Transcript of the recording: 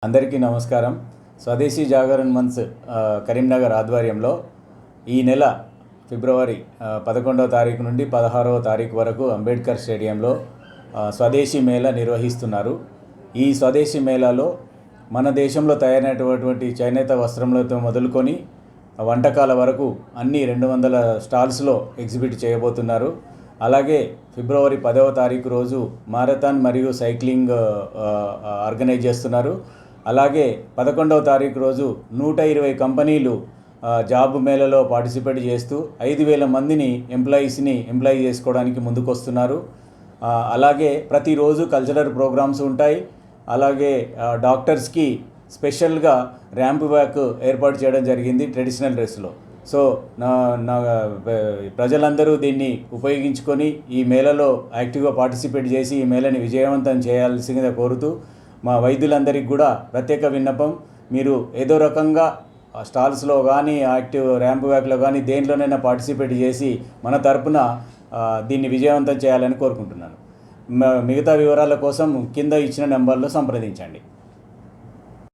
అందరికీ నమస్కారం. స్వదేశీ జాగరణ్ మంత్స్ కరీంనగర్ ఆధ్వర్యంలో ఈ నెల ఫిబ్రవరి 11వ తారీఖు నుండి 16వ తారీఖు వరకు అంబేద్కర్ స్టేడియంలో స్వదేశీ మేళా నిర్వహిస్తున్నారు. ఈ స్వదేశీ మేళాలో మన దేశంలో తయారైనటువంటి చేనేత వస్త్రములతో మొదలుకొని వంటకాల వరకు అన్ని 200 స్టాల్స్లో ఎగ్జిబిట్ చేయబోతున్నారు. అలాగే ఫిబ్రవరి 10వ తారీఖు రోజు మారథాన్ మరియు సైక్లింగ్ ఆర్గనైజ్ చేస్తున్నారు. అలాగే 11వ తారీఖు రోజు 120 కంపెనీలు జాబ్ మేళలో పార్టిసిపేట్ చేస్తూ 5,000 మందిని ఎంప్లాయ్ చేసుకోవడానికి ముందుకొస్తున్నారు. అలాగే ప్రతిరోజు కల్చరల్ ప్రోగ్రామ్స్ ఉంటాయి. అలాగే డాక్టర్స్కి స్పెషల్గా ర్యాంప్ వాక్ ఏర్పాటు చేయడం జరిగింది ట్రెడిషనల్ డ్రెస్లో. సో ప్రజలందరూ దీన్ని ఉపయోగించుకొని ఈ మేళలో యాక్టివ్గా పార్టిసిపేట్ చేసి ఈ మేళని విజయవంతం చేయాల్సిందిగా కోరుతూ, మా వైద్యులందరికీ కూడా ప్రత్యేక విన్నపం, మీరు ఏదో రకంగా స్టాల్స్లో కానీ యాక్టివ్ ర్యాంప్ వ్యాక్లో కానీ దేంట్లోనైనా పార్టిసిపేట్ చేసి మన తరపున దీన్ని విజయవంతం చేయాలని కోరుకుంటున్నాను. మిగతా వివరాల కోసం కింద ఇచ్చిన నెంబర్లో సంప్రదించండి.